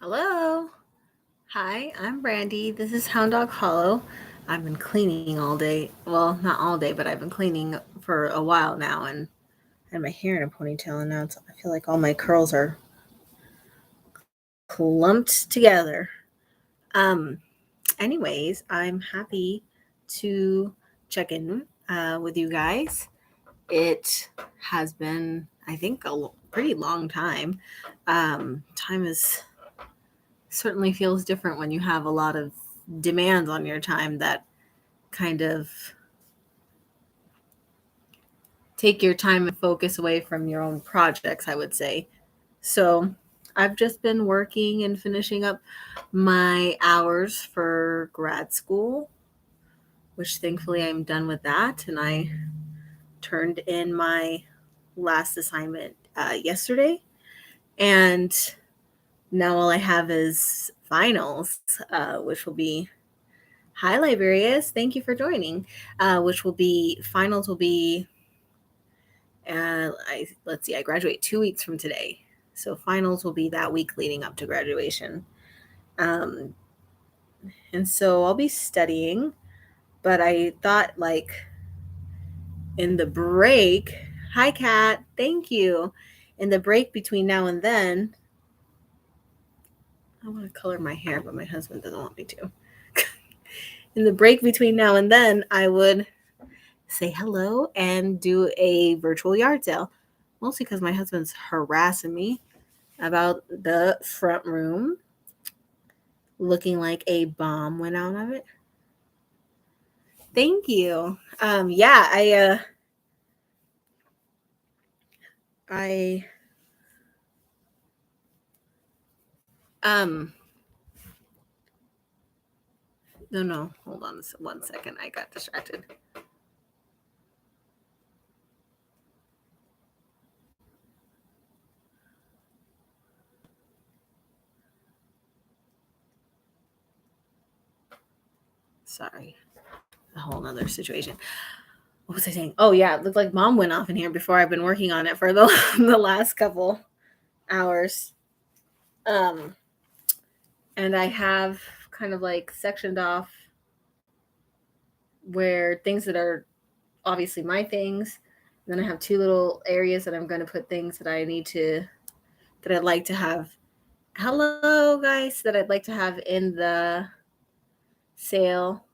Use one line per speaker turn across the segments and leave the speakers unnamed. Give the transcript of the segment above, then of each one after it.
Hello. Hi, I'm Brandy. This is Hound Dog Hollow. I've been cleaning all day. Well, not all day, but I've been cleaning for a while now, and I had my hair in a ponytail, and I feel like all my curls are clumped together. Um, Anyways, I'm happy to check in with you guys. It has been, I think, pretty long time. Time is certainly feels different when you have a lot of demands on your time that kind of take your time and focus away from your own projects, I would say. So I've just been working and finishing up my hours for grad school, which thankfully I'm done with that. And I turned in my last assignment yesterday. And now all I have is finals, which will be hi, Liberius. Thank you for joining. Which will be finals will be. Let's see. I graduate 2 weeks from today, so finals will be that week leading up to graduation. Um, and so I'll be studying. But I thought, like, in the break. Hi, Kat. Thank you. In the break between now and then, I want to color my hair, but my husband doesn't want me to. In the break between now and then, I would say hello and do a virtual yard sale. Mostly because my husband's harassing me about the front room looking like a bomb went out of it. Thank you. Yeah, I um no, hold on 1 second. I got distracted. Sorry. A whole nother situation. What was I saying? Oh yeah, it looked like mom went off in here before I've been working on it for the the last couple hours. Um and I have kind of like sectioned off where things that are obviously my things. And then I have two little areas that I'm going to put things that that I'd like to have. Hello, guys, that I'd like to have in the sale.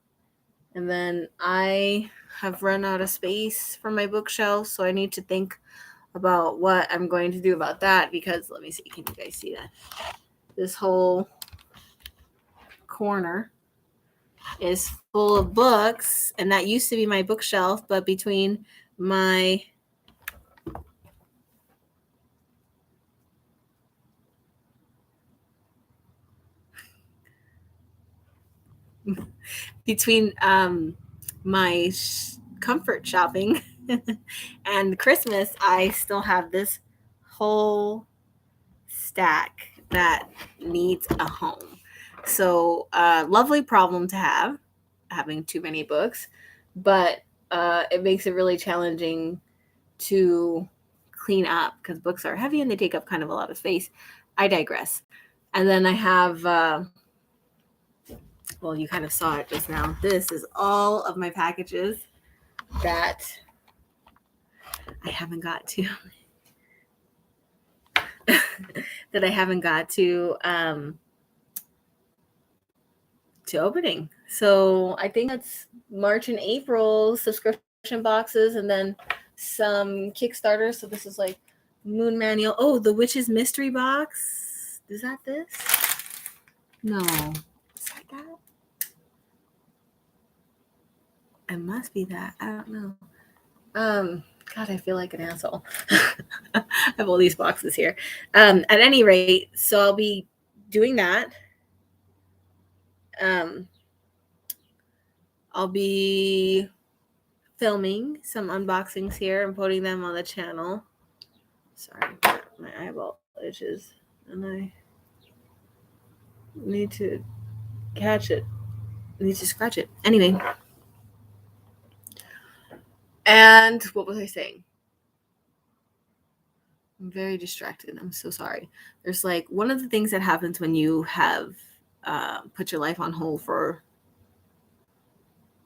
And then I have run out of space for my bookshelf, so I need to think about what I'm going to do about that because let me see, can you guys see that? This whole corner is full of books, and that used to be my bookshelf, but between my between my comfort shopping and Christmas, I still have this whole stack that needs a home. So, lovely problem to have, having too many books, but it makes it really challenging to clean up because books are heavy and they take up kind of a lot of space. I digress. And then I have, well, you kind of saw it just now. This is all of my packages that I haven't got to. That I haven't got to opening. So I think that's March and April subscription boxes, and then some Kickstarters. So this is like Moon Manual. Oh, the Witch's Mystery Box. Is that this? No. Is that that? It must be that. I don't know. God, I feel like an asshole. I have all these boxes here. At any rate, so I'll be doing that. Um, I'll be filming some unboxings here and putting them on the channel. Sorry, my eyeball itches, and I need to catch it. I need to scratch it. Anyway, and what was I saying? I'm very distracted. I'm so sorry. There's like one of the things that happens when you have put your life on hold for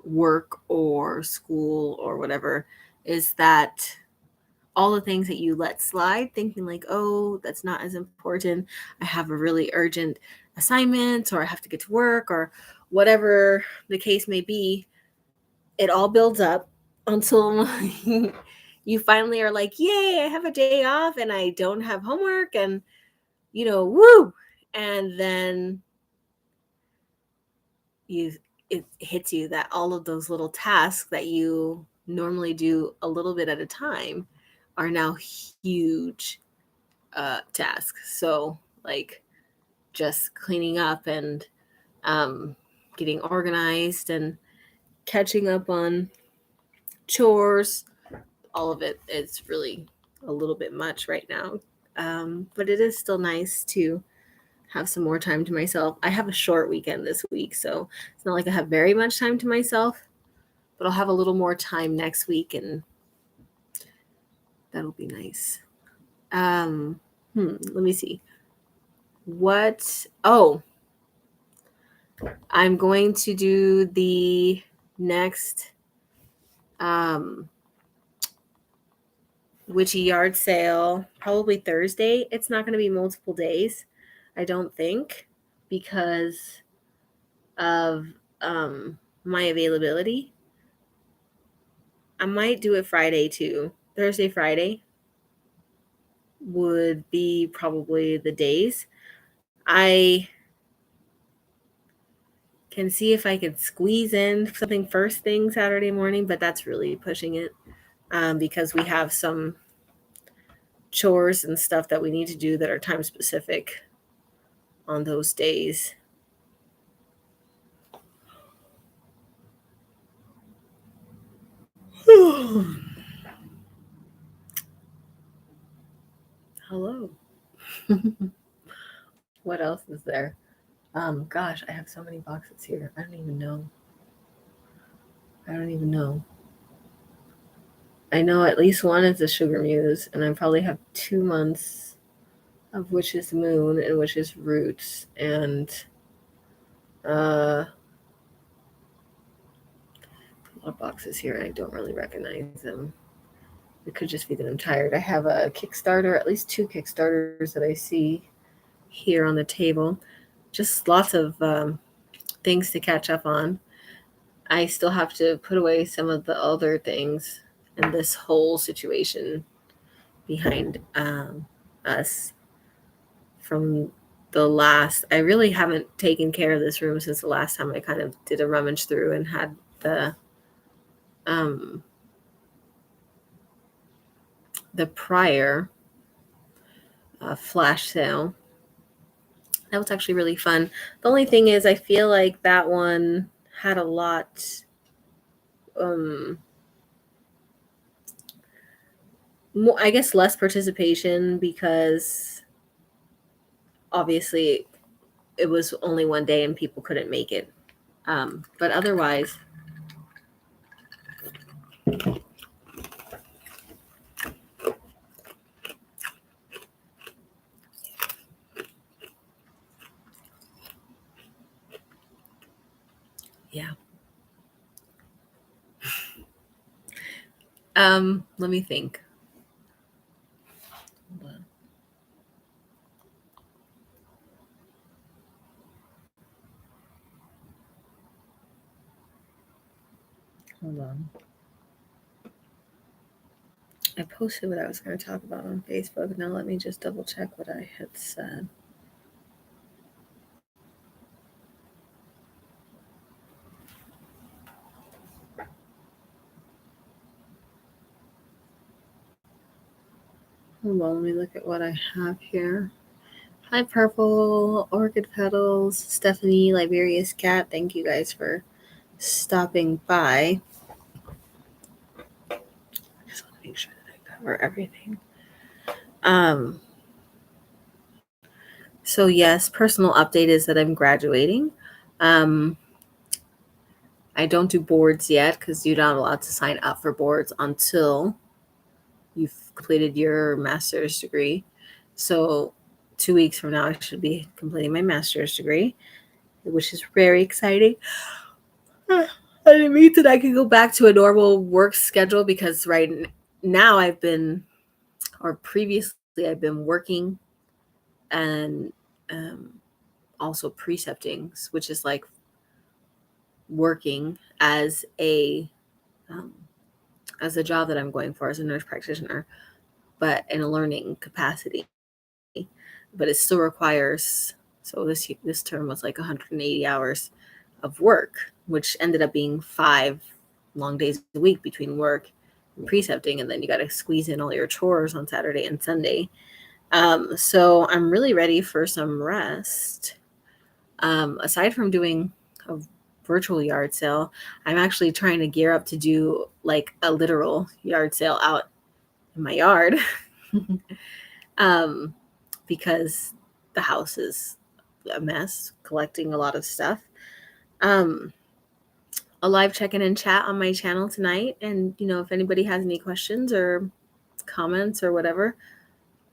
work or school or whatever is that all the things that you let slide, thinking like, oh, that's not as important. I have a really urgent assignment, or I have to get to work, or whatever the case may be. It all builds up until you finally are like, yay, I have a day off and I don't have homework, and, woo. And then you it hits you that all of those little tasks that you normally do a little bit at a time are now huge tasks. So like just cleaning up and getting organized and catching up on chores, all of it is really a little bit much right now. But it is still nice to have some more time to myself. I have a short weekend this week, so it's not like I have very much time to myself, but I'll have a little more time next week, and that'll be nice. Let me see. I'm going to do the next witchy yard sale probably Thursday. It's not going to be multiple days, I don't think, because of my availability. I might do it Friday too. Thursday, Friday would be probably the days. I can see if I could squeeze in something first thing Saturday morning, but that's really pushing it because we have some chores and stuff that we need to do that are time specific on those days. Hello. What else is there? Gosh, I have so many boxes here. I don't even know. I know at least one is a Sugar Muse, and I probably have 2 months of Witch's Moon and Witch's Roots, and a lot of boxes here. I don't really recognize them. It could just be that I'm tired. I have a Kickstarter, at least 2 Kickstarters that I see here on the table. Just lots of things to catch up on. I still have to put away some of the other things in this whole situation behind us from the last. I really haven't taken care of this room since the last time I kind of did a rummage through and had the prior flash sale. That was actually really fun. The only thing is I feel like that one had a lot more, I guess less participation because obviously it was only one day and people couldn't make it. But otherwise, yeah. Let me think. Hold on. I posted what I was going to talk about on Facebook. Now let me just double check what I had said. Hold on, let me look at what I have here. Hi, Purple, Orchid Petals, Stephanie, Liberia's Cat. Thank you guys for stopping by. I just want to make sure that I cover everything. So yes, personal update is that I'm graduating. I don't do boards yet because you're not allowed to sign up for boards until you've completed your master's degree. So 2 weeks from now, I should be completing my master's degree, which is very exciting. And it means that I can go back to a normal work schedule because now previously I've been working and also precepting, which is like working um, as a job that I'm going for as a nurse practitioner, but in a learning capacity. But it still requires, so this term was like 180 hours of work, which ended up being 5 long days a week between work and precepting, and then you got to squeeze in all your chores on Saturday and Sunday. So I'm really ready for some rest. Aside from doing a virtual yard sale, I'm actually trying to gear up to do like a literal yard sale out in my yard. um, because the house is a mess, collecting a lot of stuff. Um, a live check-in and chat on my channel tonight, and if anybody has any questions or comments or whatever,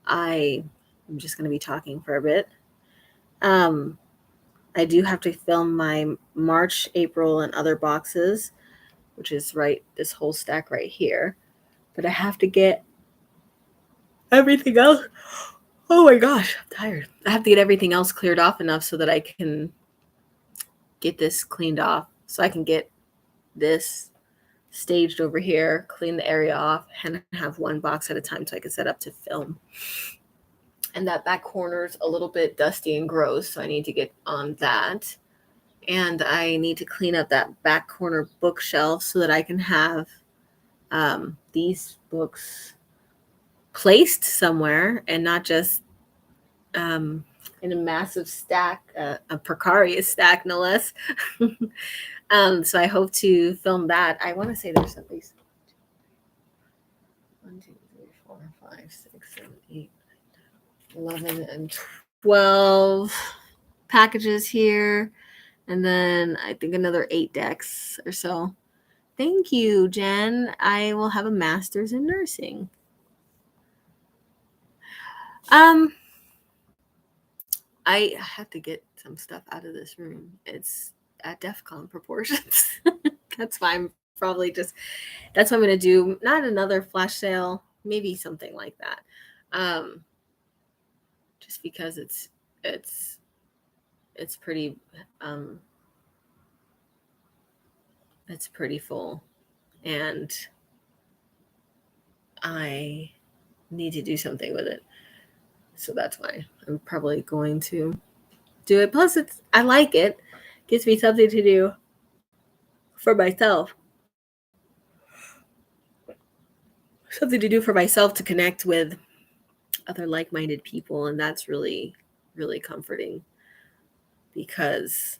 I'm just going to be talking for a bit. I do have to film my March, April, and other boxes, which is this whole stack right here. But I have to get everything else. Oh my gosh, I'm tired. I have to get everything else cleared off enough so that I can get this cleaned off. So I can get this staged over here, clean the area off, and have one box at a time so I can set up to film. And that back corner's a little bit dusty and gross, so I need to get on that. And I need to clean up that back corner bookshelf so that I can have these books placed somewhere and not just in a massive stack, a precarious stack, no less. So I hope to film that. I want to say there's at least 1, 2, 3, 4, 5, 6, 7, 8, 11, and 12 packages here. And then I think another 8 decks or so. Thank you, Jen. I will have a master's in nursing. I have to get some stuff out of this room. It's at DEFCON proportions. That's why I'm that's what I'm going to do. Not another flash sale, maybe something like that. Just because it's pretty, it's pretty full, and I need to do something with it. So that's why I'm probably going to do it. Plus, I like it. Gives me something to do for myself. Something to do for myself to connect with other like-minded people, and that's really, really comforting because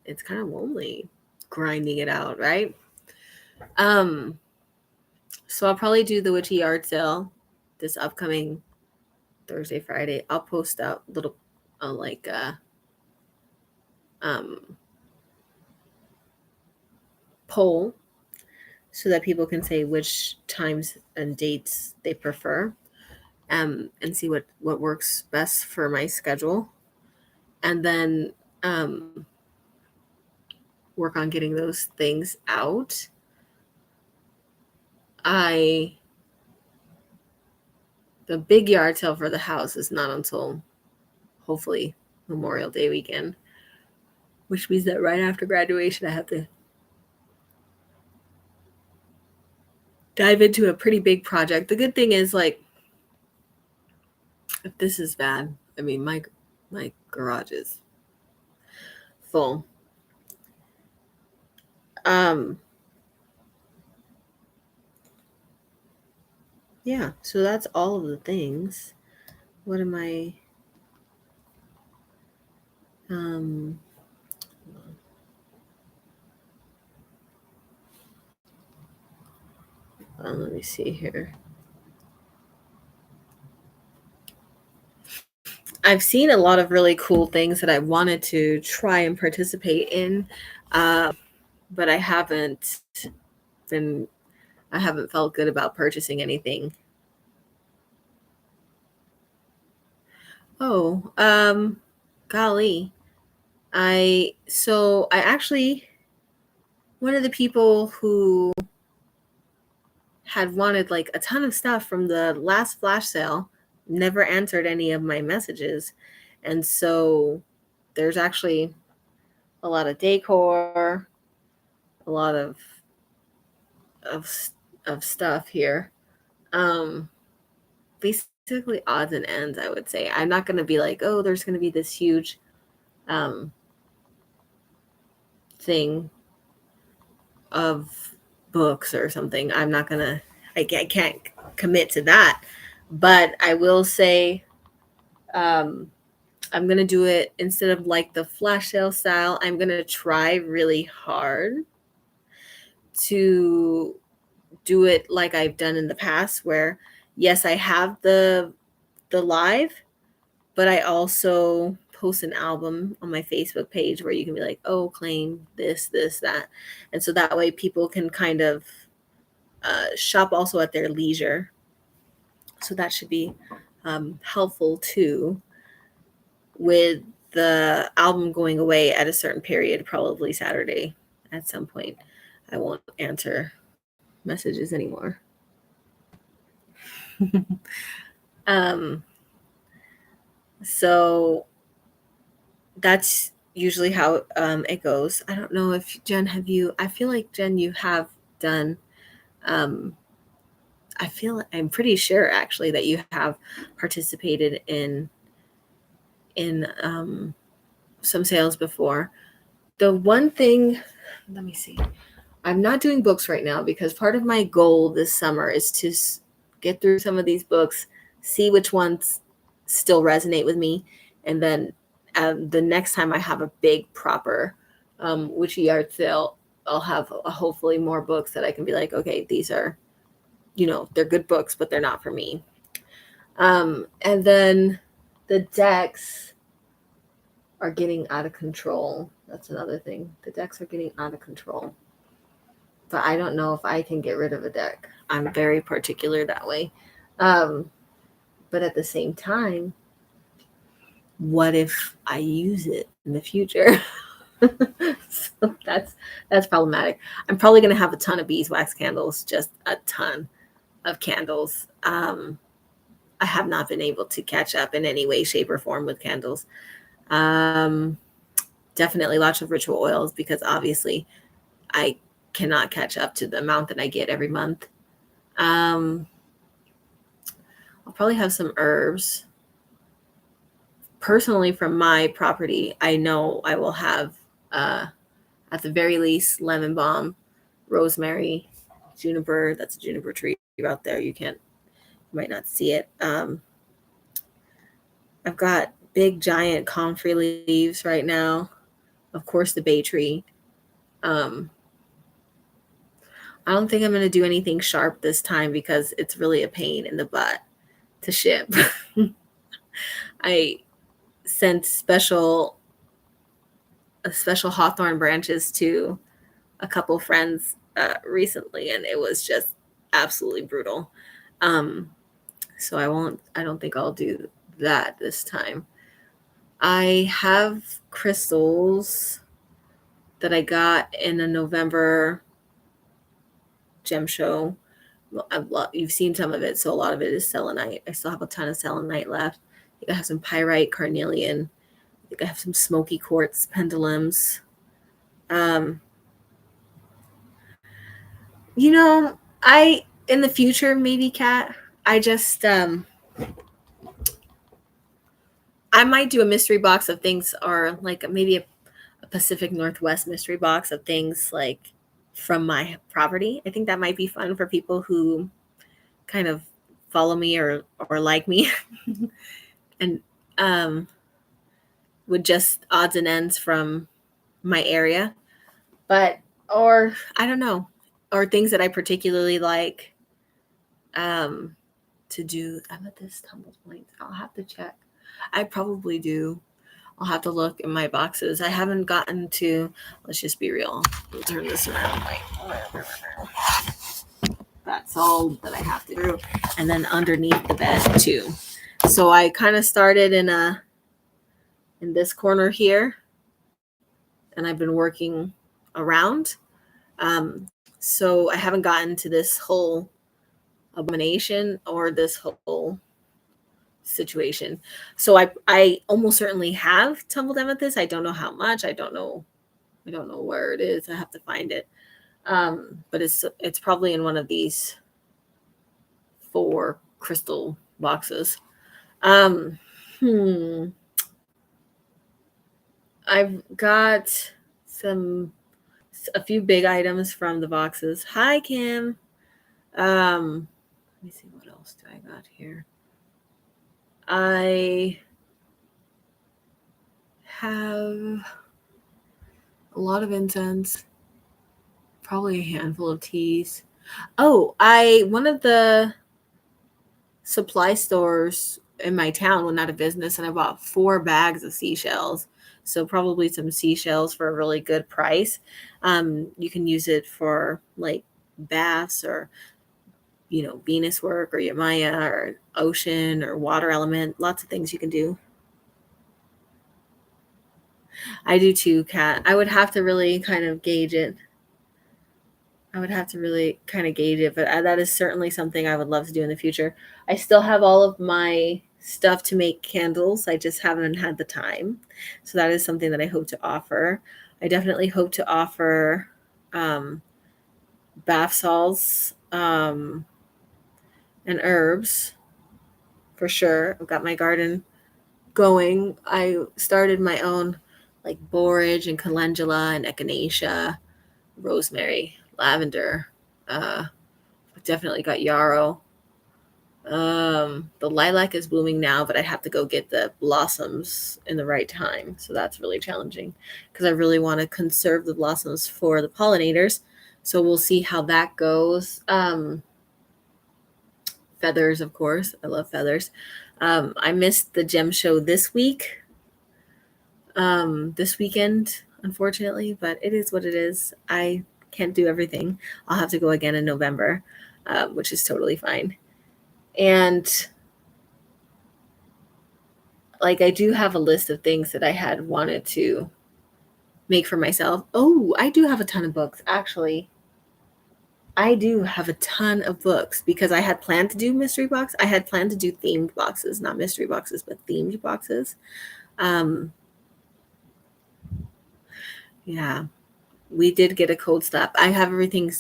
it's kind of lonely grinding it out, right? So I'll probably do the witchy yard sale this upcoming Thursday, Friday. I'll post out little poll so that people can say which times and dates they prefer, and see what works best for my schedule, and then work on getting those things out. The big yard sale for the house is not until hopefully Memorial Day weekend, which means that right after graduation I have to dive into a pretty big project. The good thing is, like, if this is bad, I mean, my garage is full. Yeah, so that's all of the things. What am I? Let me see here. I've seen a lot of really cool things that I wanted to try and participate in, but I haven't been I haven't felt good about purchasing anything. Oh, golly. I actually, one of the people who had wanted like a ton of stuff from the last flash sale never answered any of my messages. And so there's actually a lot of decor, a lot of of stuff here. Um Basically odds and ends, I would say. I'm not going to be like, "Oh, there's going to be this huge um thing of books or something." I'm not going to I can't commit to that. But I will say um I'm going to do it instead of like the flash sale style. I'm going to try really hard to do it like I've done in the past, where yes, I have the live, but I also post an album on my Facebook page where you can be like, "Oh, claim this, that." And so that way people can kind of shop also at their leisure. So that should be helpful too, with the album going away at a certain period, probably Saturday at some point. I won't answer messages anymore. um, so that's usually how it goes. I don't know if Jen, have you? I feel like Jen, you have done. Um, I'm pretty sure actually that you have participated in some sales before. The one thing, let me see. I'm not doing books right now because part of my goal this summer is to get through some of these books, see which ones still resonate with me, and then the next time I have a big proper witchy yard sale, I'll have hopefully more books that I can be like, okay, these are, they're good books, but they're not for me. And then the decks are getting out of control. That's another thing. The decks are getting out of control. But I don't know if I can get rid of a deck. I'm very particular that way. Um, but at the same time, what if I use it in the future? So that's problematic. I'm probably going to have a ton of beeswax candles, just a ton of candles. I have not been able to catch up in any way, shape, or form with candles. Um, Definitely lots of ritual oils because obviously I cannot catch up to the amount that I get every month. Um, I'll probably have some herbs. Personally, from my property, I know I will have, at the very least, lemon balm, rosemary, juniper. That's a juniper tree out there. You might not see it. I've got big, giant comfrey leaves right now. Of course, the bay tree. Um, I don't think I'm going to do anything sharp this time because it's really a pain in the butt to ship. I sent special hawthorn branches to a couple friends recently, and it was just absolutely brutal. Um, so I don't think I'll do that this time. I have crystals that I got in a November gem show. You've seen some of it, so a lot of it is selenite. I still have a ton of selenite left. I think I have some pyrite, carnelian. I think I have some smoky quartz pendulums. Um, I in the future maybe, Kat. I just I might do a mystery box of things, or like maybe a Pacific Northwest mystery box of things like from my property. I think that might be fun for people who kind of follow me or like me, and um, with just odds and ends from my area. But or I don't know, or things that I particularly like um, to do. Amethyst tumble points. I'll have to check. I probably do. I'll have to look in my boxes. I haven't gotten to. Let's just be real. We'll turn this around. That's all that I have to do. And then underneath the bed too. So I kind of started in this corner here, and I've been working around. So I haven't gotten to this whole abomination or this whole situation. So I almost certainly have tumbled amethyst. I don't know how much. I don't know where it is. I have to find it. But it's probably in one of these 4 crystal boxes. Um, hmm. I've got a few big items from the boxes. Hi, Kim. Let me see what else do I got here. I have a lot of incense, probably a handful of teas. Oh, one of the supply stores in my town went out of business, and I bought 4 bags of seashells. So probably some seashells for a really good price. You can use it for like baths or Venus work or Yamaya or ocean or water element. Lots of things you can do. I do too, Kat. I would have to really kind of gauge it. But that is certainly something I would love to do in the future. I still have all of my stuff to make candles. I just haven't had the time. So that is something that I hope to offer. I definitely hope to offer bath salts and herbs for sure. I've got my garden going. I started my own like borage and calendula and echinacea, rosemary, lavender. Definitely got yarrow. The lilac is blooming now, but I have to go get the blossoms in the right time. So that's really challenging because I really want to conserve the blossoms for the pollinators. So we'll see how that goes. Feathers, of course. I love feathers. I missed the gem show this weekend, unfortunately, but it is what it is. I can't do everything. I'll have to go again in November, which is totally fine. And like I do have a list of things that I had wanted to make for myself. Oh, I do have a ton of books, actually. I do have a ton of books because I had planned to do mystery box. I had planned to do themed boxes, not mystery boxes, but themed boxes. Yeah. We did get a cold snap. I have everything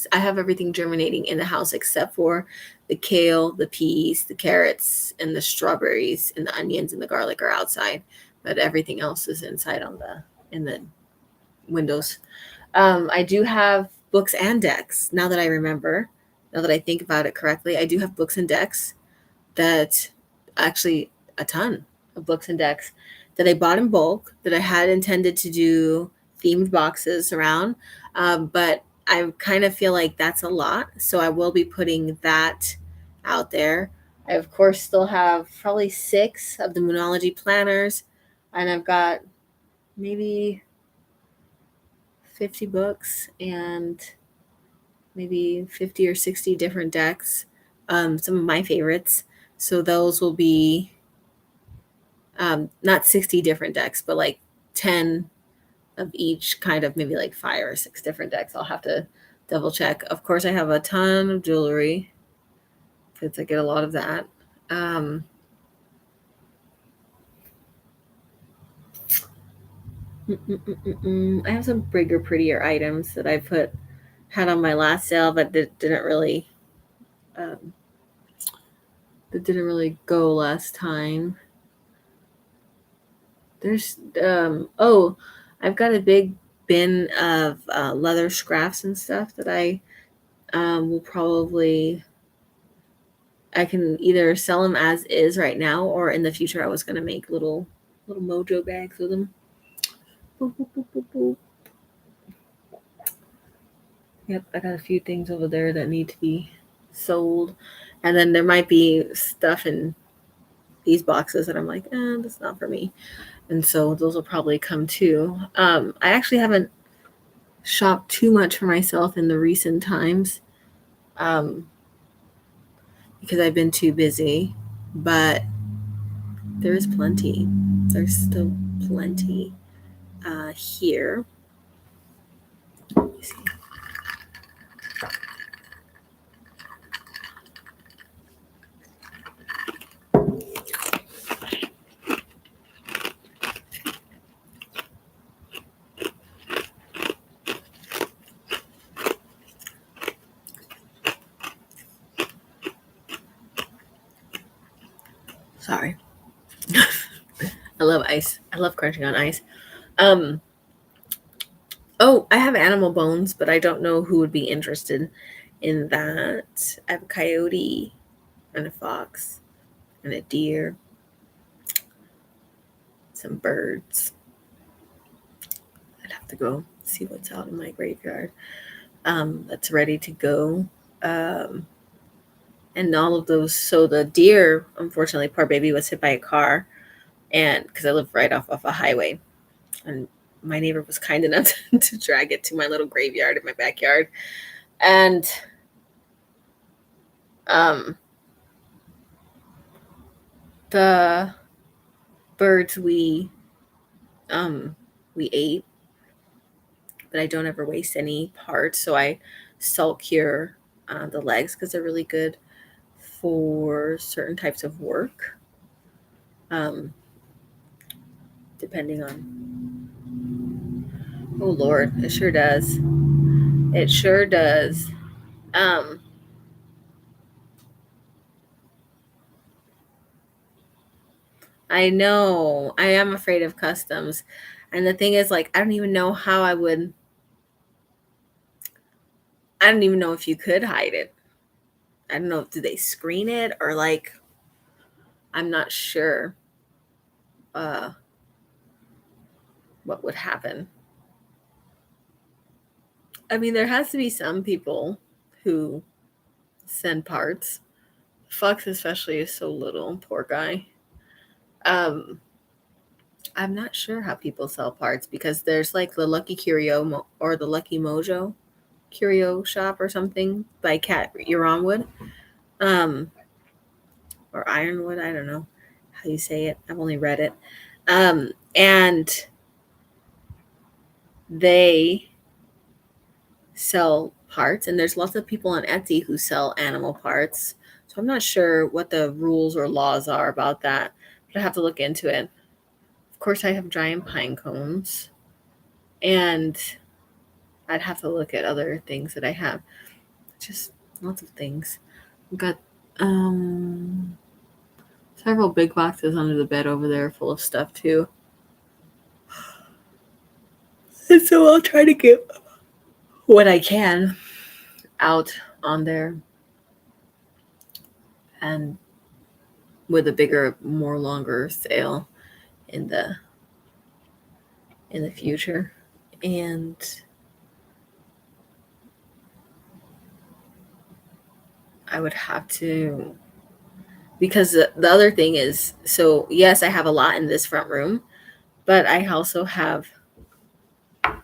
germinating in the house except for the kale, the peas, the carrots, and the strawberries, and the onions and the garlic are outside, but everything else is inside in the windows. I do have books and decks. Now that I think about it correctly, I do have books and decks that actually a ton of books and decks that I bought in bulk that I had intended to do themed boxes around. But I kind of feel like that's a lot. So I will be putting that out there. I, of course, still have probably 6 of the Moonology planners, and I've got maybe 50 books and maybe 50 or 60 different decks, some of my favorites. So those will be not 60 different decks, but like 10 of each kind of, maybe like 5 or 6 different decks. I'll have to double check. Of course, I have a ton of jewelry because I get a lot of that. I have some bigger, prettier items that I had on my last sale, but that didn't really go last time. There's I've got a big bin of leather scraps and stuff that I will probably, I can either sell them as is right now, or in the future I was going to make little mojo bags with them. Boop, boop, boop, boop, boop. Yep, I got a few things over there that need to be sold, and then there might be stuff in these boxes that I'm like, that's not for me, and so those will probably come too. I actually haven't shopped too much for myself in the recent times. because I've been too busy. But there is plenty. There's still plenty here. Let me see. Sorry. I love ice. I love crunching on ice. Um, oh, I have animal bones, but I don't know who would be interested in that. I have a coyote and a fox and a deer, some birds. I'd have to go see what's out in my graveyard that's ready to go. Um, and all of those. So the deer, unfortunately, poor baby was hit by a car, and because I live right off a highway, and my neighbor was kind enough to drag it to my little graveyard in my backyard, and um, the birds we ate, but I don't ever waste any parts. So I salt cure the legs because they're really good for certain types of work, um, depending on. Oh Lord, it sure does. It sure does. Um, I know. I am afraid of customs. And the thing is, like, I don't even know how I would. I don't even know if you could hide it. I don't know. Do they screen it or like? I'm not sure. Uh, what would happen? I mean, there has to be some people who send parts. Fox especially is so little. Poor guy. Um, I'm not sure how people sell parts because there's like the Lucky Curio or the Lucky Mojo curio shop or something by Cat Uronwood, um, or Ironwood. I don't know how you say it. I've only read it, and they sell parts. And there's lots of people on Etsy who sell animal parts. So I'm not sure what the rules or laws are about that, but I have to look into it. Of course, I have giant pine cones, and I'd have to look at other things that I have. Just lots of things. I've got um several big boxes under the bed over there full of stuff too. And so I'll try to get what I can out on there and with a bigger, more longer sale in the future. And I would have to, because the other thing is, so yes, I have a lot in this front room, but I also have, oh,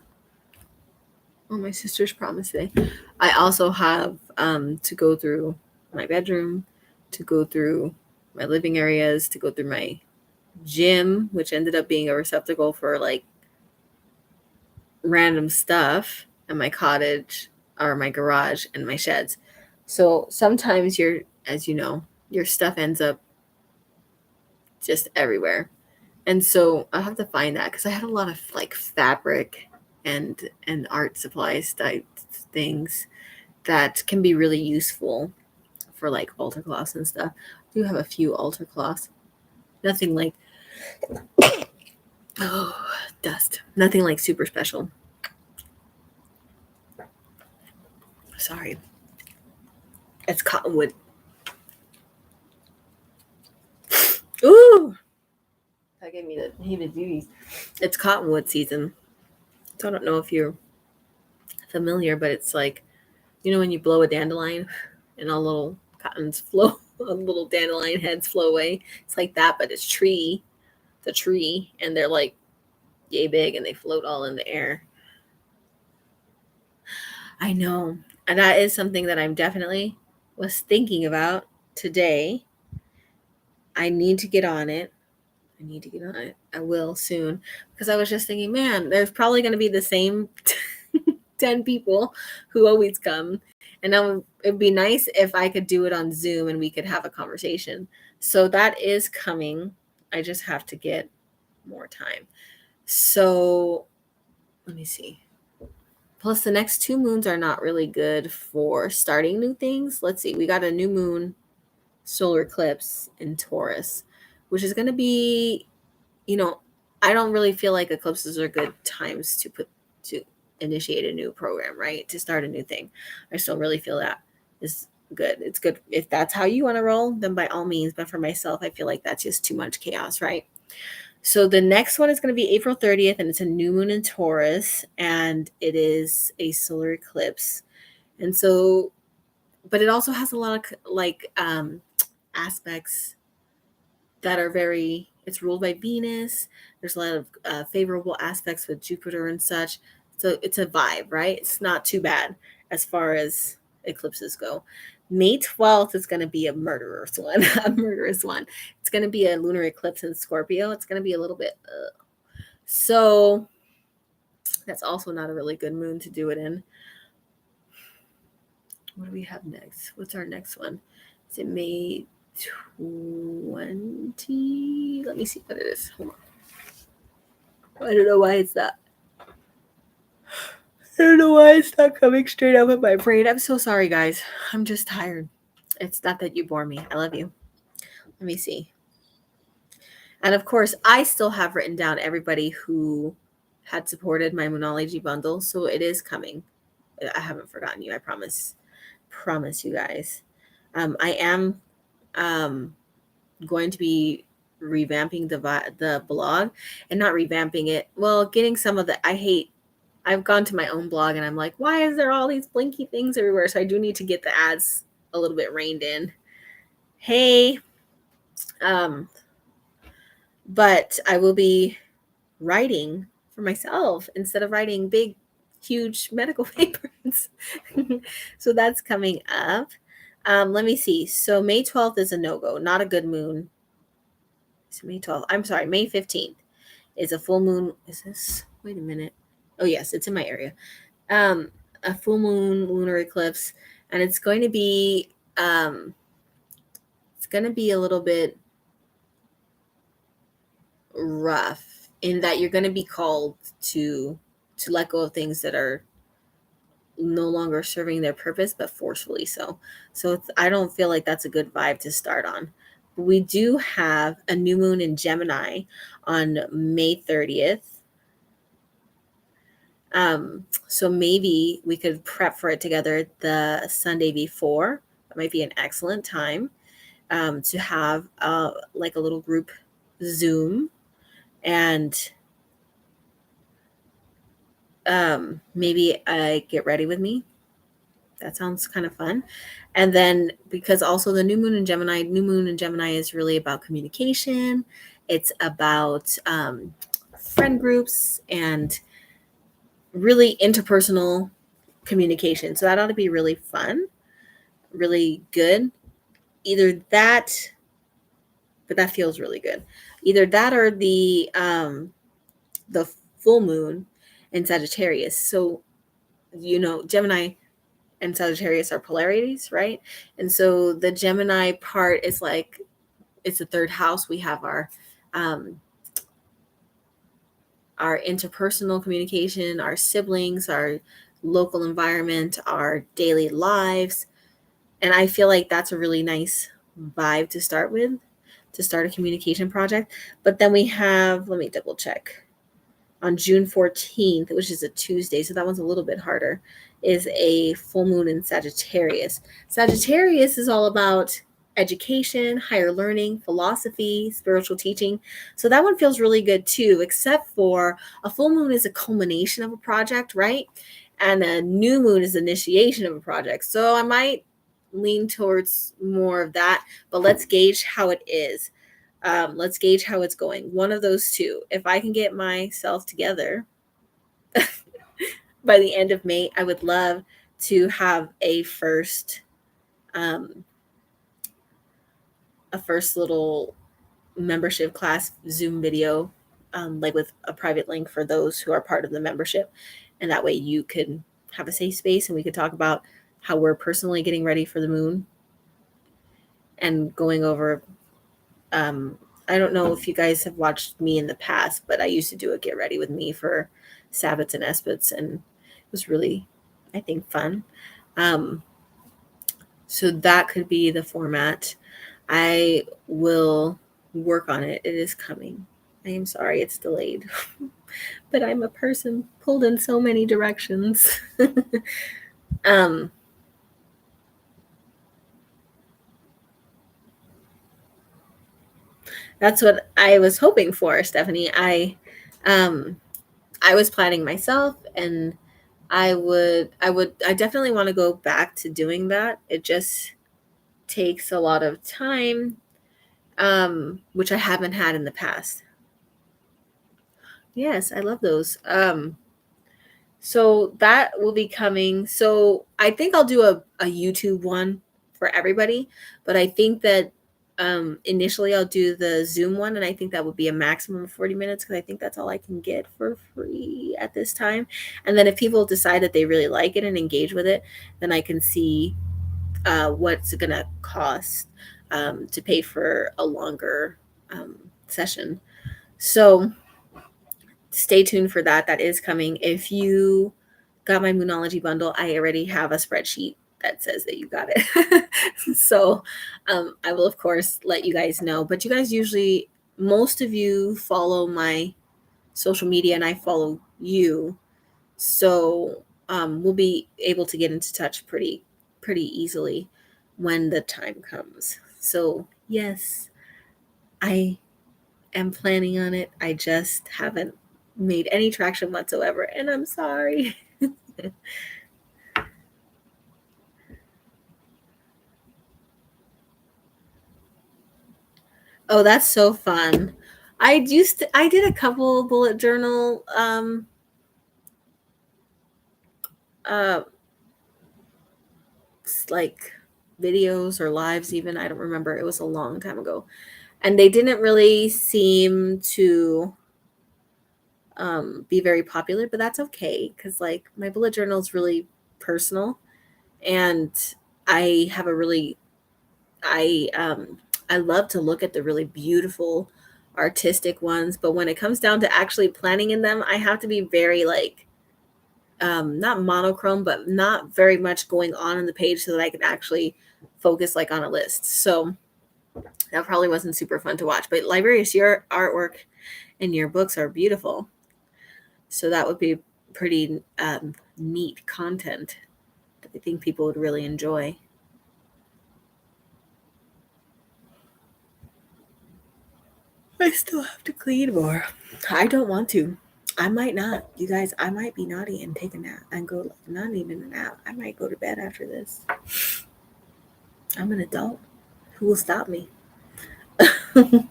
my sister's promise today. I also have to go through my bedroom, to go through my living areas, to go through my gym, which ended up being a receptacle for like random stuff, and my cottage or my garage and my sheds. So sometimes as you know, your stuff ends up just everywhere. And so I have to find that because I had a lot of like fabric and art supplies type things that can be really useful for like altar cloths and stuff. I do have a few altar cloths. Nothing like, oh, dust. Nothing like super special. Sorry. It's cottonwood. Ooh, that gave me the heebie-jeebies. It's cottonwood season. So I don't know if you're familiar, but it's like, when you blow a dandelion and all little cottons flow, all little dandelion heads flow away. It's like that, but it's tree. It's a tree, and they're like yay big, and they float all in the air. I know, and that is something that I'm definitely was thinking about today. I need to get on it. I will soon, because I was just thinking, man, there's probably going to be the same 10 people who always come. And it'd be nice if I could do it on Zoom and we could have a conversation. So that is coming. I just have to get more time. So let me see. Plus, the next 2 moons are not really good for starting new things. Let's see. We got a new moon solar eclipse in Taurus, which is going to be, I don't really feel like eclipses are good times to initiate a new program, right? To start a new thing. I still really feel that is good. It's good if that's how you want to roll, then by all means. But for myself, I feel like that's just too much chaos, right? So the next one is going to be April 30th, and it's a new moon in Taurus, and it is a solar eclipse. And so, but it also has a lot of aspects that are it's ruled by Venus. There's a lot of favorable aspects with Jupiter and such. So it's a vibe, right? It's not too bad as far as eclipses go. May 12th is going to be a murderous one. It's going to be a lunar eclipse in Scorpio. It's going to be a little bit. So that's also not a really good moon to do it in. What do we have next? What's our next one? Is it May 20? Let me see what it is. Hold on. I don't know why it's that. I don't know why it's not coming straight up in my brain. I'm so sorry, guys. I'm just tired. It's not that you bore me. I love you. Let me see. And of course, I still have written down everybody who had supported my Moonology bundle. So it is coming. I haven't forgotten you. I promise. Promise you guys. I am going to be revamping the blog, and not revamping it. Well, getting some of the, I've gone to my own blog and I'm like, why is there all these blinky things everywhere? So I do need to get the ads a little bit reined in. Hey, but I will be writing for myself instead of writing big, huge medical papers. So that's coming up. Let me see. So May 12th is a no-go, not a good moon. So May 12th. I'm sorry, May 15th is a full moon. Is this? Wait a minute. Oh, yes, it's in my area. A full moon lunar eclipse, and it's going to be a little bit rough in that you're going to be called to let go of things that are no longer serving their purpose, but forcefully so. So I don't feel like that's a good vibe to start on. But we do have a new moon in Gemini on May 30th. So maybe we could prep for it together the Sunday before. That might be an excellent time to have like a little group Zoom, and maybe get ready with me. That sounds kind of fun. And then because also the new moon in Gemini is really about communication. It's about friend groups and really interpersonal communication. So that ought to be really fun, really good. Either that, but that feels really good. Either that or the full moon in Sagittarius. So, Gemini and Sagittarius are polarities, right? And so the Gemini part is like, it's the third house. We have our interpersonal communication, our siblings, our local environment, our daily lives. And I feel like that's a really nice vibe to start with, to start a communication project. But then we have, let me double check, on June 14th, which is a Tuesday, so that one's a little bit harder, is a full moon in Sagittarius. Sagittarius is all about education, higher learning, philosophy, spiritual teaching. So that one feels really good too, except for a full moon is a culmination of a project, right? And a new moon is initiation of a project. So I might lean towards more of that, but let's gauge how it is. Let's gauge how it's going. One of those two. If I can get myself together by the end of May, I would love to have a first a first little membership class Zoom video, like with a private link for those who are part of the membership. And that way you can have a safe space and we could talk about how we're personally getting ready for the moon and going over. I don't know if you guys have watched me in the past, but I used to do a get ready with me for Sabbats and Esbats, and it was really, I think, fun. Um, so that could be the format. I will work on it. It is coming. I am sorry it's delayed, but I'm a person pulled in so many directions. um, that's what I was hoping for, Stephanie. Um, I was planning myself, and I definitely want to go back to doing that. It just takes a lot of time, which I haven't had in the past. Yes, I love those. So that will be coming. So I think I'll do a YouTube one for everybody, but I think that initially I'll do the Zoom one, and I think that would be a maximum of 40 minutes because I think that's all I can get for free at this time. And then if people decide that they really like it and engage with it, then I can see what's it going to cost to pay for a longer session. So stay tuned for that. That is coming. If you got my Moonology bundle, I already have a spreadsheet that says that you got it. So I will, of course, let you guys know. But you guys usually, most of you follow my social media and I follow you. So we'll be able to get into touch pretty easily when the time comes. So yes, I am planning on it. I just haven't made any traction whatsoever, and I'm sorry. Oh, that's so fun. I did a couple bullet journal uh like videos or lives even. I don't remember. It was a long time ago. And they didn't really seem to be very popular, but that's okay because like my bullet journal is really personal, and I have a really I love to look at the really beautiful artistic ones, but when it comes down to actually planning in them, I have to be very like not monochrome, but not very much going on in the page so that I can actually focus like on a list. So that probably wasn't super fun to watch. But Liberius, your artwork and your books are beautiful. So that would be pretty neat content that I think people would really enjoy. I still have to clean more. I don't want to. I might not. You guys, I might be naughty and take a nap and go, not even a nap. I might go to bed after this. I'm an adult. Who will stop me? I'm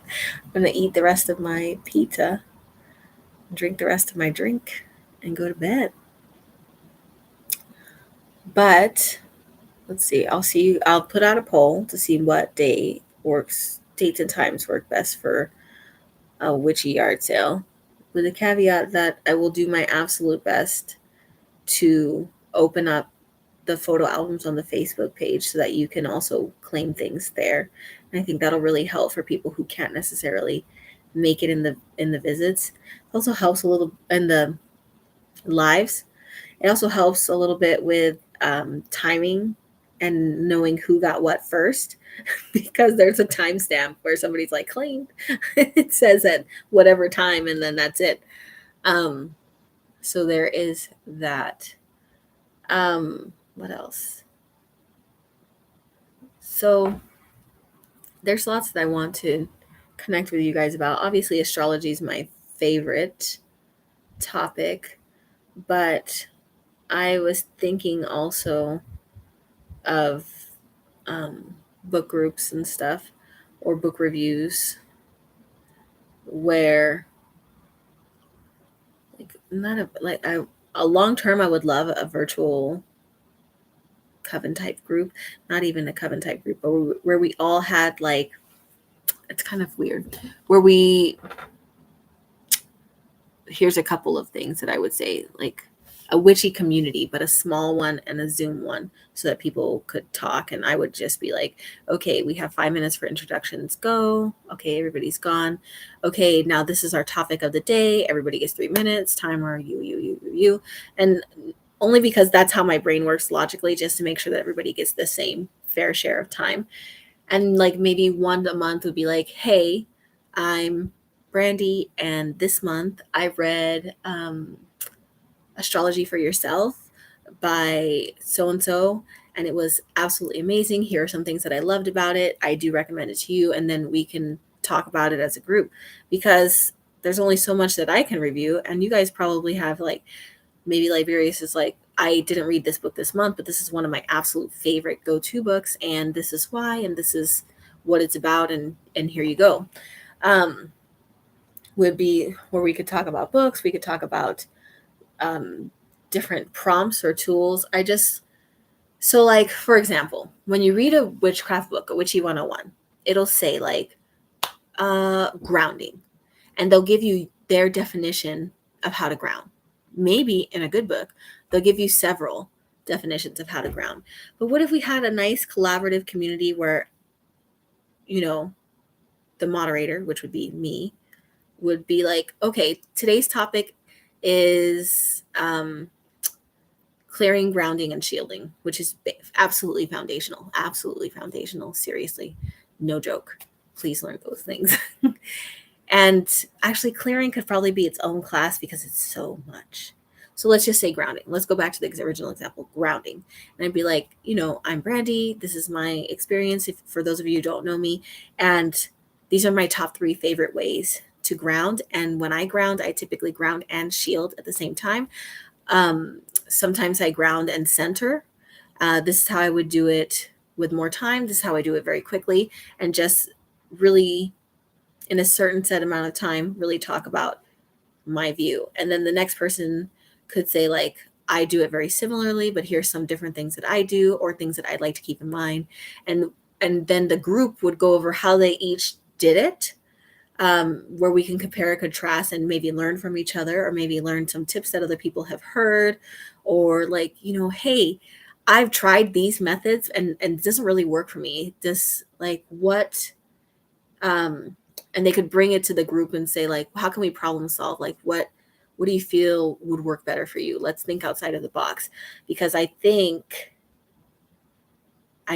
going to eat the rest of my pizza, drink the rest of my drink, and go to bed. But let's see. I'll put out a poll to see what dates and times work best for a witchy yard sale, with the caveat that I will do my absolute best to open up the photo albums on the Facebook page so that you can also claim things there. And I think that'll really help for people who can't necessarily make it in the visits. It also helps a little in the lives. It also helps a little bit with timing and knowing who got what first, because there's a timestamp where somebody's like claimed. It says at whatever time, and then that's it. Um, so there is that. What else? So there's lots that I want to connect with you guys about. Obviously, astrology is my favorite topic, but I was thinking also of book groups and stuff, or book reviews, where like not a like I a long term I would love a virtual coven type group, not even a coven type group, but where we all had like it's kind of weird, where we, here's a couple of things that I would say, like a witchy community, but a small one and a Zoom one, so that people could talk. And I would just be like, okay, we have 5 minutes for introductions. Go. Okay, everybody's gone. Okay, now this is our topic of the day. Everybody gets 3 minutes. Timer, you. And only because that's how my brain works logically, just to make sure that everybody gets the same fair share of time. And like maybe one a month would be like, hey, I'm Brandy, and this month I read Astrology for Yourself by so and so, and it was absolutely amazing. Here are some things that I loved about it. I do recommend it to you, and then we can talk about it as a group, because there's only so much that I can review, and you guys probably have like, maybe Liberius is like, I didn't read this book this month, but this is one of my absolute favorite go-to books, and this is why, and this is what it's about, and here you go. Would be where we could talk about books, we could talk about different prompts or tools. So like, for example, when you read a witchcraft book, a Witchy 101, it'll say like grounding, and they'll give you their definition of how to ground. Maybe in a good book, they'll give you several definitions of how to ground. But what if we had a nice collaborative community where, the moderator, which would be me, would be like, okay, today's topic is clearing, grounding, and shielding, which is absolutely foundational. Seriously, no joke. Please learn those things. And actually, clearing could probably be its own class because it's so much. So let's just say grounding. Let's go back to the original example, grounding. And I'd be like, I'm Brandy. This is my experience, if for those of you who don't know me. And these are my top 3 favorite ways to ground. And when I ground, I typically ground and shield at the same time. Sometimes I ground and center. This is how I would do it with more time. This is how I do it very quickly, and just really in a certain set amount of time, really talk about my view. And then the next person could say like, I do it very similarly, but here's some different things that I do, or things that I'd like to keep in mind. And then the group would go over how they each did it, where we can compare and contrast and maybe learn from each other, or maybe learn some tips that other people have heard, or like, hey, I've tried these methods and it doesn't really work for me. Just like what, and they could bring it to the group and say like, how can we problem solve? Like what do you feel would work better for you? Let's think outside of the box. Because I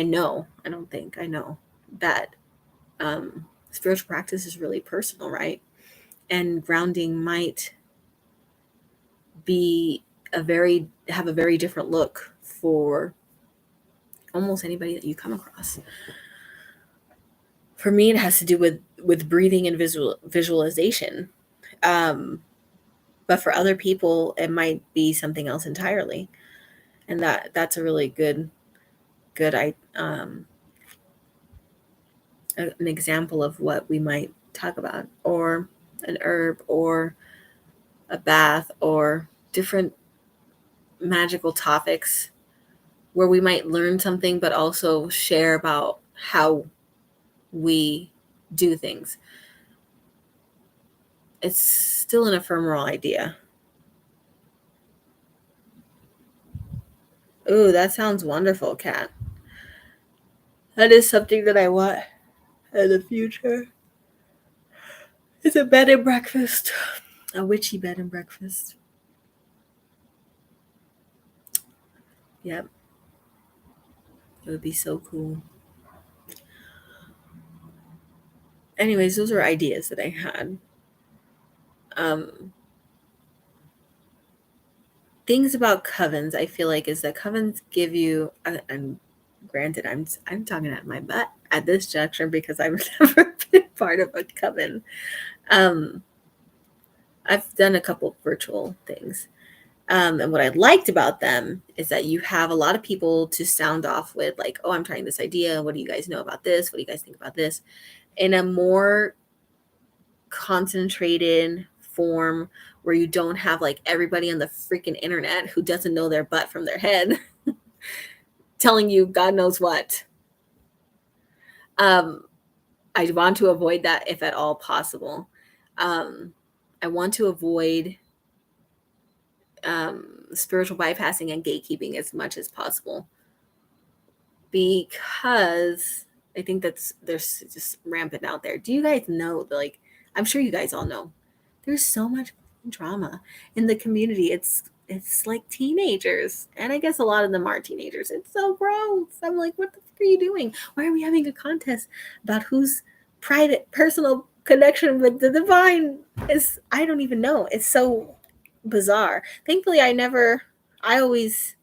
know that spiritual practice is really personal, right? And grounding might have a very different look for almost anybody that you come across. For me, it has to do with breathing and visualization. But for other people, it might be something else entirely. And that's a really good an example of what we might talk about, or an herb, or a bath, or different magical topics where we might learn something, but also share about how we do things. It's still an ephemeral idea. Ooh, that sounds wonderful, Kat. That is something that I want in the future. It's a bed and breakfast. A witchy bed and breakfast. Yep. It would be so cool. Anyways, those are ideas that I had. Things about covens, I feel like, is that covens give you, and granted, I'm talking at my butt at this juncture because I've never been part of a coven. I've done a couple virtual things. And what I liked about them is that you have a lot of people to sound off with, like, oh, I'm trying this idea. What do you guys know about this? What do you guys think about this? In a more concentrated form, where you don't have like everybody on the freaking internet who doesn't know their butt from their head telling you God knows what. I want to avoid that if at all possible. I want to avoid spiritual bypassing and gatekeeping as much as possible, because I think there's just rampant out there. Do you guys know, like, I'm sure you guys all know, there's so much drama in the community. It's like teenagers, and I guess a lot of them are teenagers. It's so gross. I'm like, what the fuck are you doing? Why are we having a contest about whose private personal connection with the divine is? I don't even know. It's so bizarre. Thankfully, I always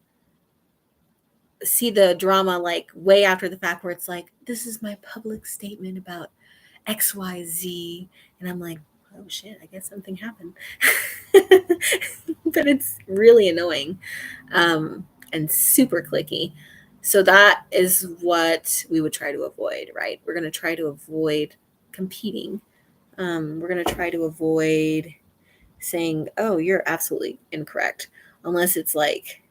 see the drama like way after the fact, where it's like, this is my public statement about XYZ. And I'm like, oh shit, I guess something happened. But it's really annoying, and super clicky. So that is what we would try to avoid, right? We're going to try to avoid competing. We're going to try to avoid saying, oh, you're absolutely incorrect, unless it's like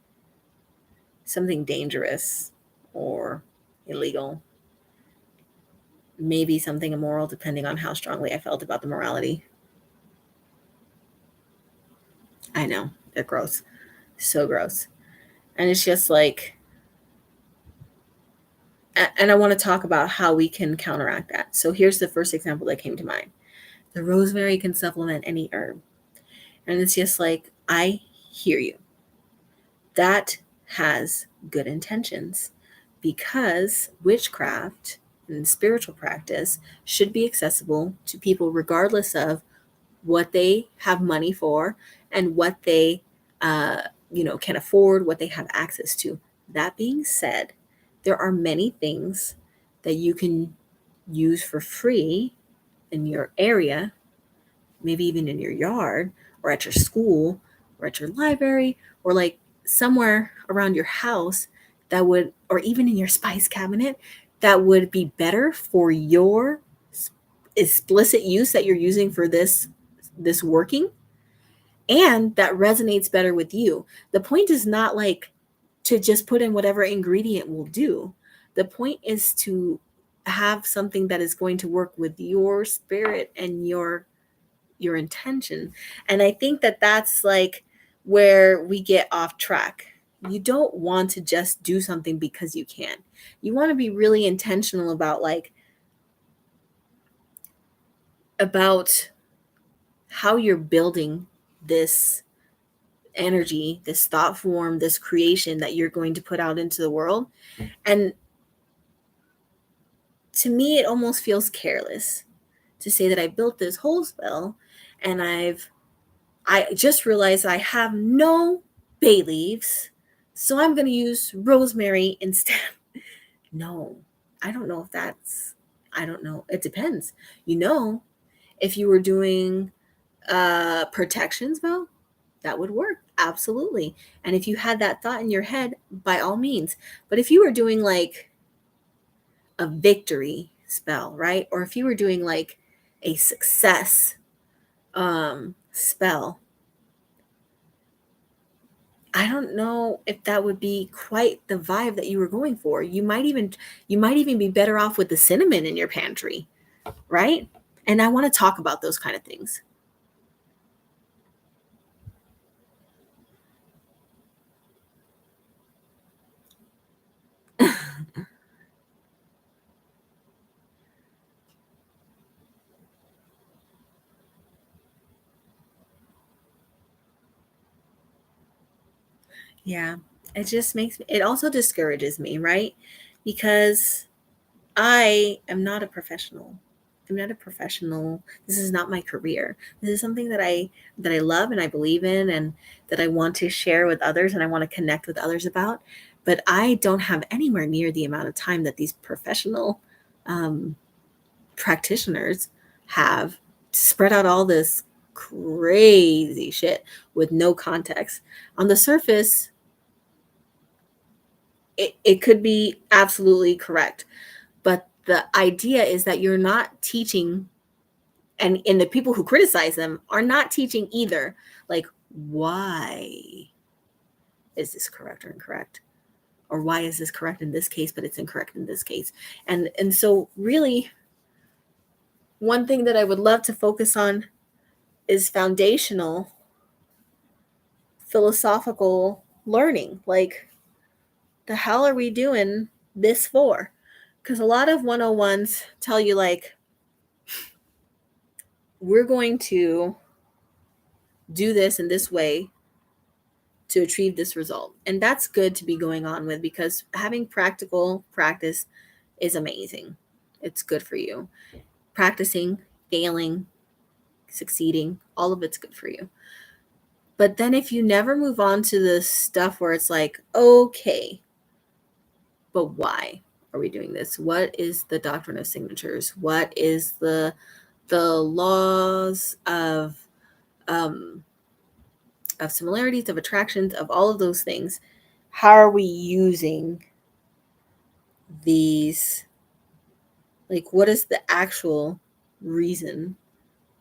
something dangerous or illegal, maybe something immoral, depending on how strongly I felt about the morality. I know, they're gross. So gross. And it's just like, and I want to talk about how we can counteract that. So here's the first example that came to mind. The rosemary can supplement any herb. And it's just like, I hear you. That has good intentions, because witchcraft and spiritual practice should be accessible to people regardless of what they have money for and what they can afford, what they have access to. That being said, there are many things that you can use for free in your area, maybe even in your yard or at your school or at your library, or like somewhere around your house, that would, or even in your spice cabinet, that would be better for your explicit use that you're using for this working, and that resonates better with you. The point is not like to just put in whatever ingredient will do. The point is to have something that is going to work with your spirit and your intention. And I think that that's like where we get off track. You don't want to just do something because you can. You want to be really intentional about how you're building this energy, this thought form, this creation that you're going to put out into the world. And to me, it almost feels careless to say that I built this whole spell, and I just realized I have no bay leaves, so I'm going to use rosemary instead. No, I don't know if that's, I don't know. It depends. If you were doing protection spell, that would work. Absolutely. And if you had that thought in your head, by all means. But if you were doing like a victory spell, right? Or if you were doing like a success spell, I don't know if that would be quite the vibe that you were going for. You might even be better off with the cinnamon in your pantry, right? And I want to talk about those kind of things. Yeah. It also discourages me, right? Because I am not a professional. I'm not a professional. This is not my career. This is something that I love and I believe in, and that I want to share with others and I want to connect with others about. But I don't have anywhere near the amount of time that these professional um, practitioners have to spread out all this crazy shit with no context. On the surface, it could be absolutely correct. But the idea is that you're not teaching, and the people who criticize them are not teaching either. Like, why is this correct or incorrect? Or why is this correct in this case, but it's incorrect in this case? And so really, One thing that I would love to focus on is foundational philosophical learning. Like, the hell are we doing this for? Because a lot of 101s tell you, like, we're going to do this in this way to achieve this result. And that's good to be going on with, because having practical practice is amazing. It's good for you. Practicing, failing, succeeding, all of it's good for you. But then if you never move on to the stuff where it's like, okay, but why are we doing this? What is the doctrine of signatures? What is the laws um, of similarities, of attractions, of all of those things? How are we using these? Like, what is the actual reason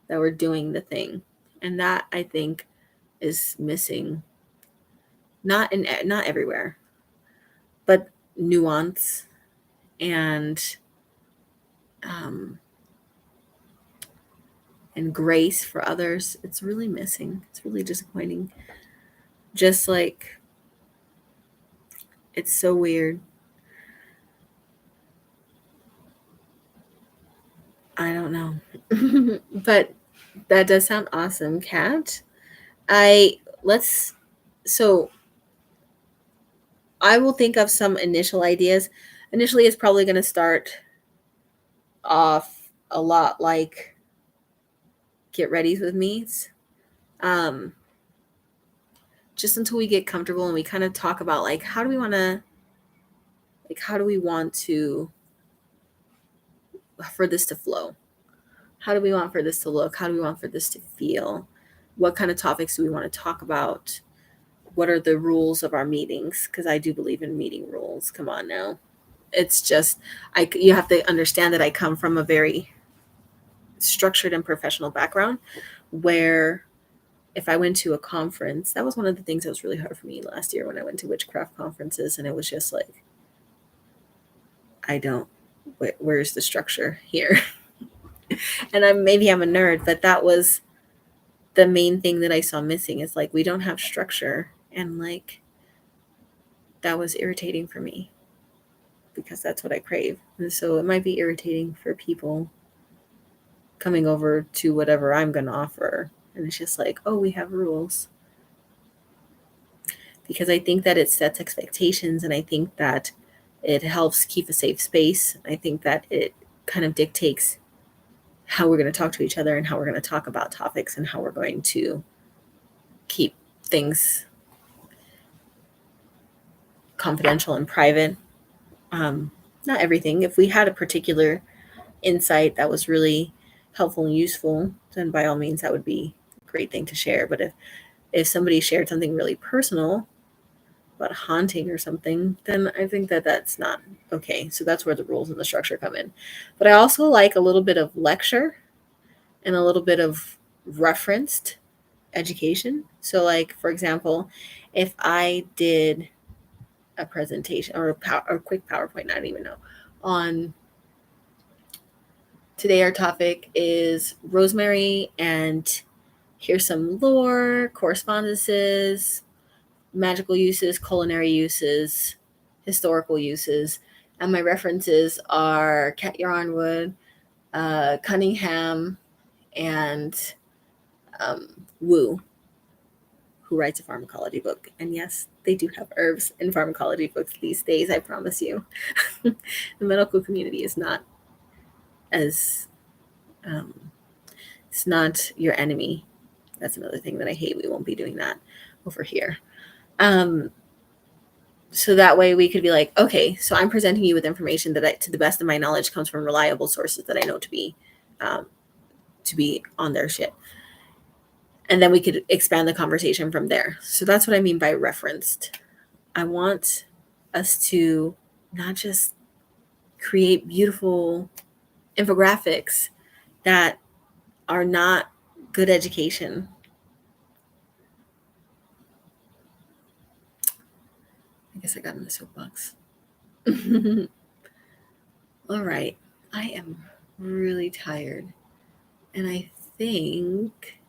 that we're doing the thing? And that, I think, is missing. Not everywhere, but nuance and um, and grace for others. It's really missing. It's really disappointing. Just like, it's so weird. I don't know. But that does sound awesome, Kat. I let's so I will think of some initial ideas. Initially, it's probably going to start off a lot like get ready with me's. Um, just until we get comfortable and we kind of talk about, like, how do we want to for this to flow? How do we want for this to look? How do we want for this to feel? What kind of topics do we want to talk about? What are the rules of our meetings? Because I do believe in meeting rules. Come on now. It's just, you have to understand that I come from a very structured and professional background where if I went to a conference, that was one of the things that was really hard for me last year when I went to witchcraft conferences. And it was just like, I don't, where's the structure here? And maybe I'm a nerd, but that was the main thing that I saw missing, is like, we don't have structure. And like, that was irritating for me because that's what I crave. And so it might be irritating for people coming over to whatever I'm going to offer. And it's just like, oh, we have rules. Because I think that it sets expectations, and I think that it helps keep a safe space. I think that it kind of dictates how we're going to talk to each other and how we're going to talk about topics and how we're going to keep things confidential and private. Not everything. If we had a particular insight that was really helpful and useful, then by all means, that would be a great thing to share. But if somebody shared something really personal about haunting or something, then I think that that's not okay. So that's where the rules and the structure come in. But I also like a little bit of lecture and a little bit of referenced education. So, like, for example, if I did a presentation or a quick PowerPoint, I don't even know, on today, our topic is rosemary, and here's some lore, correspondences, magical uses, culinary uses, historical uses. And my references are Cat Yarnwood, Cunningham, and Wu, who writes a pharmacology book. And yes, they do have herbs in pharmacology books these days, I promise you. The medical community is not as, it's not your enemy. That's another thing that I hate. We won't be doing that over here. So that way we could be like, okay, so I'm presenting you with information that to the best of my knowledge, comes from reliable sources that I know to be on their shit. And then we could expand the conversation from there. So that's what I mean by referenced. I want us to not just create beautiful infographics that are not good education. I guess I got in the soapbox. All right. I am really tired. And I think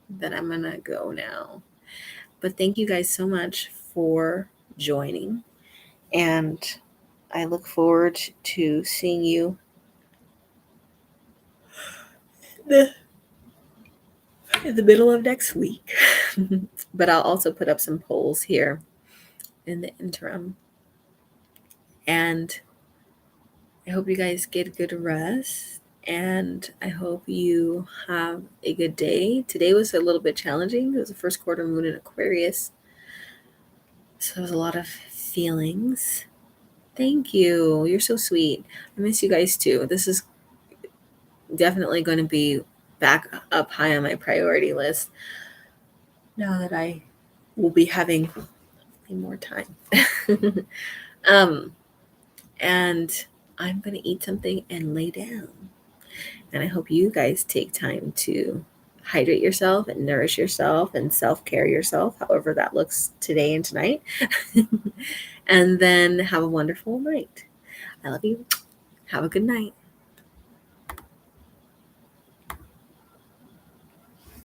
that I'm going to go now. But thank you guys so much for joining. And I look forward to seeing you in the middle of next week. But I'll also put up some polls here in the interim. And I hope you guys get good rest. And I hope you have a good day. Today was a little bit challenging. It was the first quarter moon in Aquarius. So there was a lot of feelings. Thank you. You're so sweet. I miss you guys too. This is definitely going to be back up high on my priority list now that I will be having more time. And I'm going to eat something and lay down. And I hope you guys take time to hydrate yourself and nourish yourself and self-care yourself, however that looks today and tonight. And then have a wonderful night. I love you. Have a good night.